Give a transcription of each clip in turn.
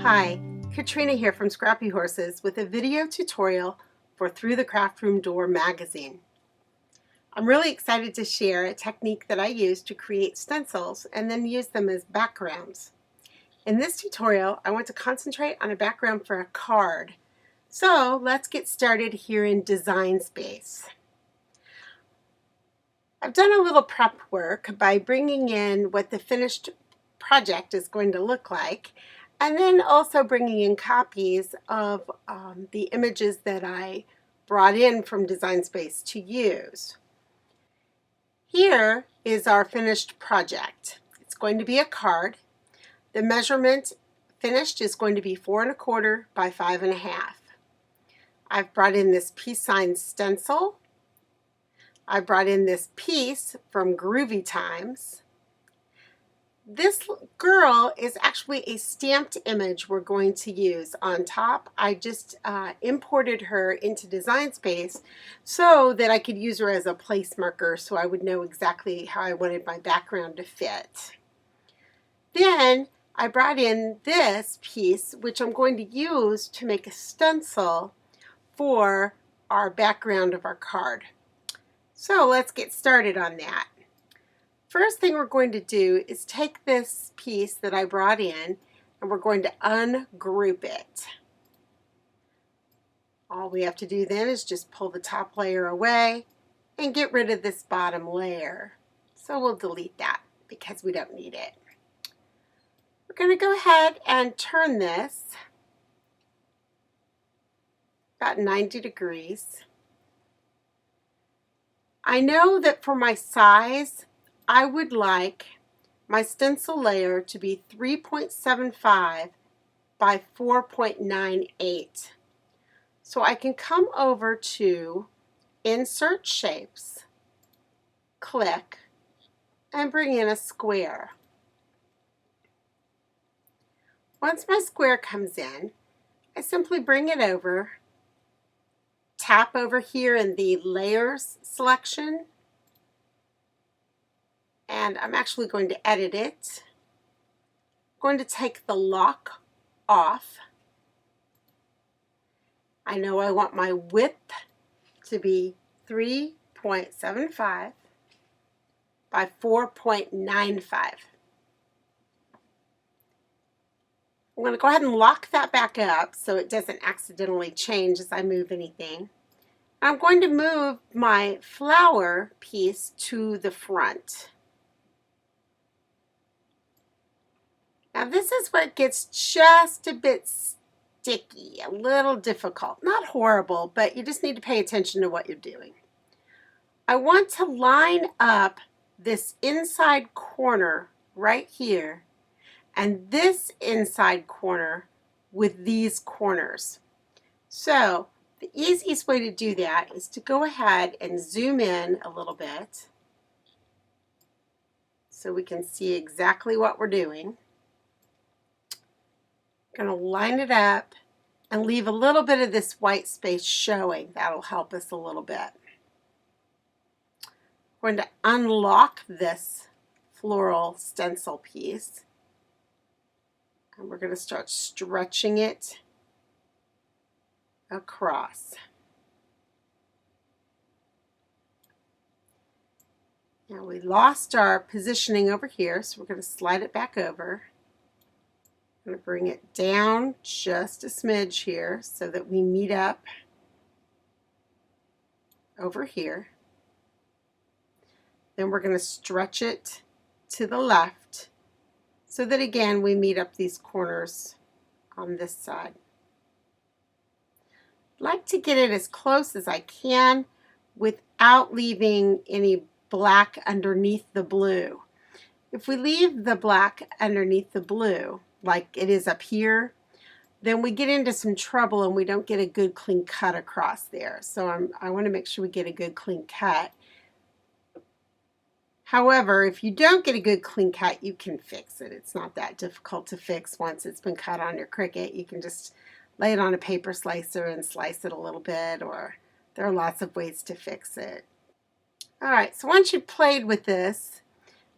Hi, Katrina here from Scrappy Horses with a video tutorial for Through the Craft Room Door magazine. I'm really excited to share a technique that I use to create stencils and then use them as backgrounds. In this tutorial, I want to concentrate on a background for a card. So let's get started here in Design Space. I've done a little prep work by bringing in what the finished project is going to look like, and then also bringing in copies of the images that I brought in from Design Space to use. Here is our finished project. It's going to be a card. The measurement finished is going to be 4 1/4 by 5 1/2. I've brought in this peace sign stencil. I brought in this piece from Groovy Times. This girl is actually a stamped image we're going to use on top. I just imported her into Design Space so that I could use her as a place marker so I would know exactly how I wanted my background to fit. Then I brought in this piece, which I'm going to use to make a stencil for our background of our card. So let's get started on that. First thing we're going to do is take this piece that I brought in and we're going to ungroup it. All we have to do then is just pull the top layer away and get rid of this bottom layer. So we'll delete that because we don't need it. We're going to go ahead and turn this about 90 degrees. I know that for my size, I would like my stencil layer to be 3.75 by 4.98. So I can come over to Insert Shapes, click, and bring in a square. Once my square comes in, I simply bring it over, tap over here in the Layers selection, and I'm actually going to edit it. I'm going to take the lock off. I know I want my width to be 3.75 by 4.95. I'm going to go ahead and lock that back up so it doesn't accidentally change as I move anything. I'm going to move my flower piece to the front. Now this is where it gets just a bit sticky, a little difficult. Not horrible, but you just need to pay attention to what you're doing. I want to line up this inside corner right here and this inside corner with these corners. So the easiest way to do that is to go ahead and zoom in a little bit so we can see exactly what we're doing. Going to line it up and leave a little bit of this white space showing. That'll help us a little bit. We're going to unlock this floral stencil piece and we're going to start stretching it across. Now we lost our positioning over here, so we're going to slide it back over. I'm going to bring it down just a smidge here so that we meet up over here. Then we're going to stretch it to the left so that again we meet up these corners on this side. I'd like to get it as close as I can without leaving any black underneath the blue. If we leave the black underneath the blue, like it is up here, then we get into some trouble and we don't get a good clean cut across there. So I want to make sure we get a good clean cut. However, if you don't get a good clean cut, you can fix it. It's not that difficult to fix once it's been cut on your Cricut. You can just lay it on a paper slicer and slice it a little bit, or there are lots of ways to fix it. All right, so once you've played with this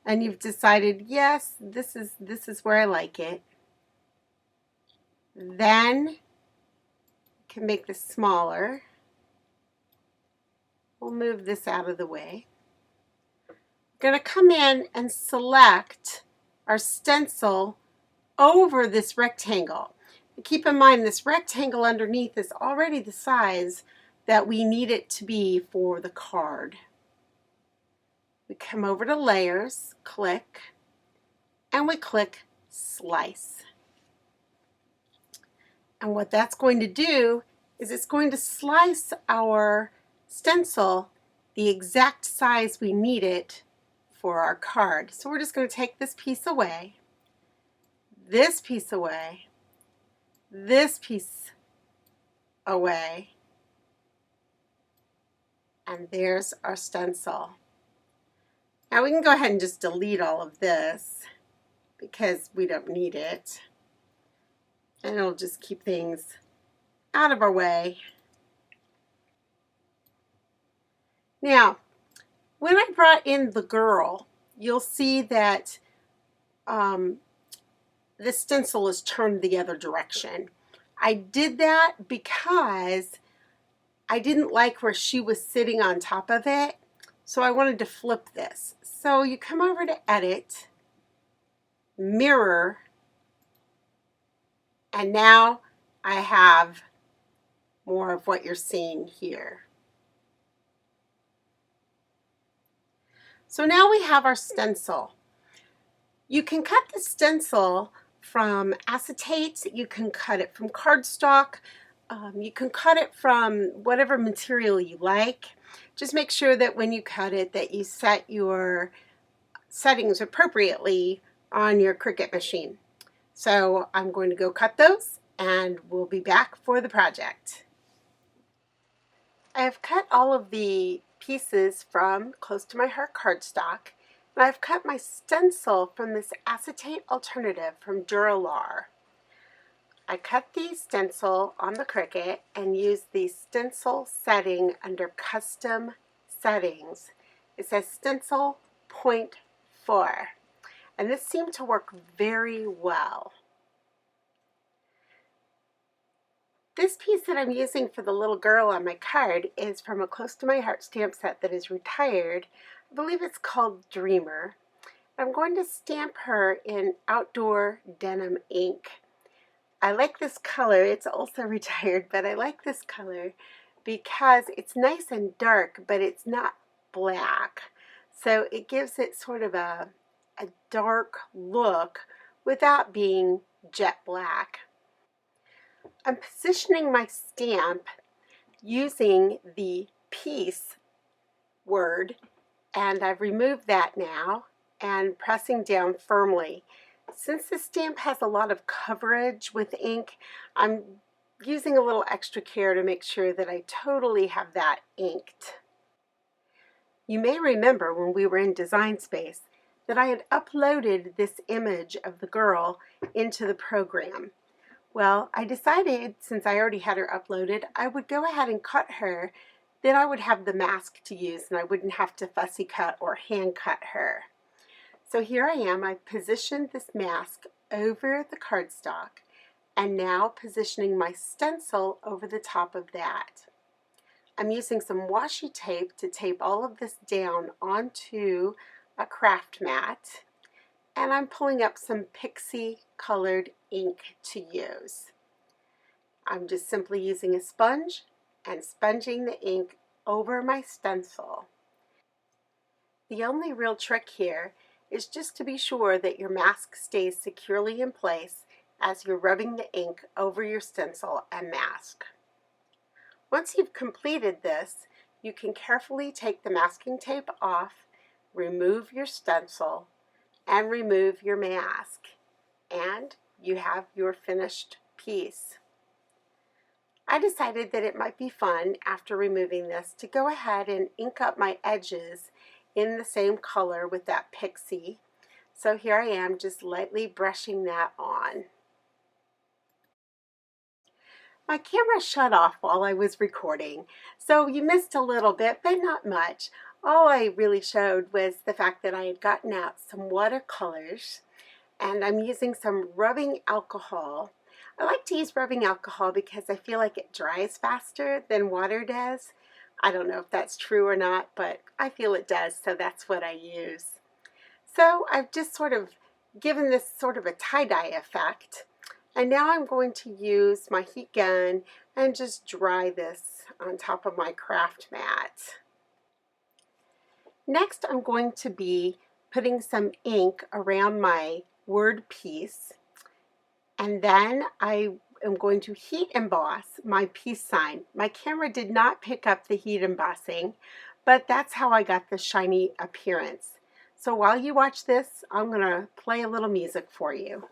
and you've decided, yes, this is where I like it, Then you can make this smaller. We'll move this out of the way. We're going to come in and select our stencil over this rectangle. Keep in mind this rectangle underneath is already the size that we need it to be for the card. We come over to Layers, click, and we click Slice. And what that's going to do is it's going to slice our stencil the exact size we need it for our card. So we're just going to take this piece away, this piece away, this piece away, and there's our stencil. Now we can go ahead and just delete all of this because we don't need it. And it'll just keep things out of our way. Now, when I brought in the girl, you'll see that the stencil is turned the other direction. I did that because I didn't like where she was sitting on top of it, so I wanted to flip this. So you come over to Edit, Mirror, and now I have more of what you're seeing here. So now we have our stencil. You can cut the stencil from acetate, you can cut it from cardstock, you can cut it from whatever material you like. Just make sure that when you cut it that you set your settings appropriately on your Cricut machine. So I'm going to go cut those and we'll be back for the project. I have cut all of the pieces from Close to My Heart cardstock, and I've cut my stencil from this acetate alternative from Dura. I cut the stencil on the Cricut and used the stencil setting under Custom Settings. It says Stencil 0.4, and this seemed to work very well. This piece that I'm using for the little girl on my card is from a Close to My Heart stamp set that is retired. I believe it's called Dreamer. I'm going to stamp her in Outdoor Denim ink. I like this color. It's also retired, but I like this color because it's nice and dark, but it's not black. So it gives it sort of a dark look without being jet black. I'm positioning my stamp using the piece word, and I've removed that now and pressing down firmly. Since the stamp has a lot of coverage with ink, I'm using a little extra care to make sure that I totally have that inked. You may remember when we were in Design Space that I had uploaded this image of the girl into the program. Well, I decided, since I already had her uploaded, I would go ahead and cut her. Then I would have the mask to use and I wouldn't have to fussy cut or hand cut her. So here I am. I've positioned this mask over the cardstock and now positioning my stencil over the top of that. I'm using some washi tape to tape all of this down onto a craft mat. And I'm pulling up some Pixie colored ink to use. I'm just simply using a sponge and sponging the ink over my stencil. The only real trick here is just to be sure that your mask stays securely in place as you're rubbing the ink over your stencil and mask. Once you've completed this, you can carefully take the masking tape off, remove your stencil, and remove your mask, and you have your finished piece. I decided that it might be fun after removing this to go ahead and ink up my edges in the same color with that Pixie. So here I am just lightly brushing that on. My camera shut off while I was recording, so you missed a little bit, but not much. All I really showed was the fact that I had gotten out some watercolors and I'm using some rubbing alcohol. I like to use rubbing alcohol because I feel like it dries faster than water does. I don't know if that's true or not, but I feel it does, so that's what I use. So I've just sort of given this sort of a tie-dye effect. And now I'm going to use my heat gun and just dry this on top of my craft mat. Next, I'm going to be putting some ink around my word piece, and then I am going to heat emboss my peace sign. My camera did not pick up the heat embossing, but that's how I got the shiny appearance. So while you watch this, I'm going to play a little music for you.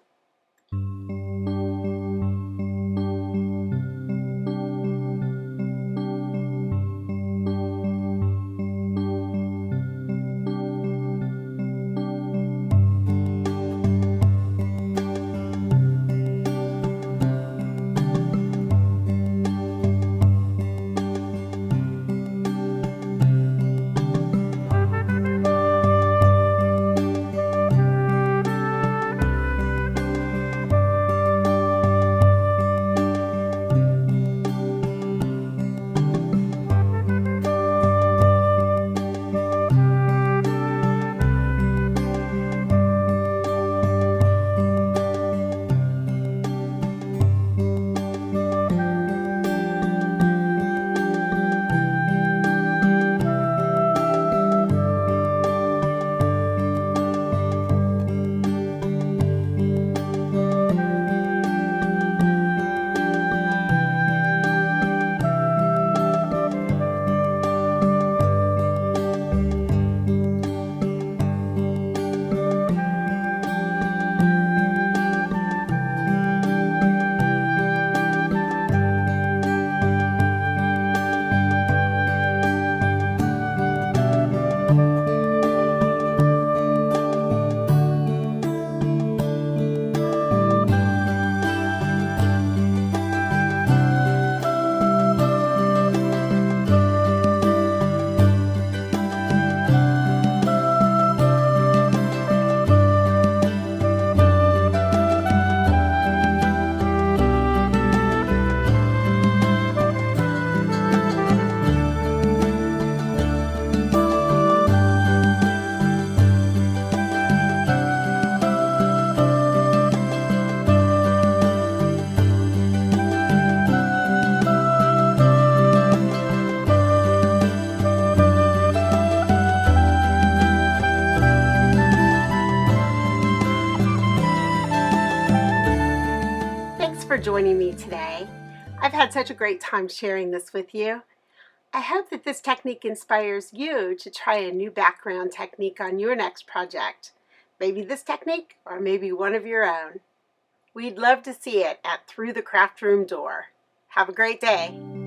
For joining me today. I've had such a great time sharing this with you. I hope that this technique inspires you to try a new background technique on your next project. Maybe this technique or maybe one of your own. We'd love to see it at Through the Craft Room door. Have a great day.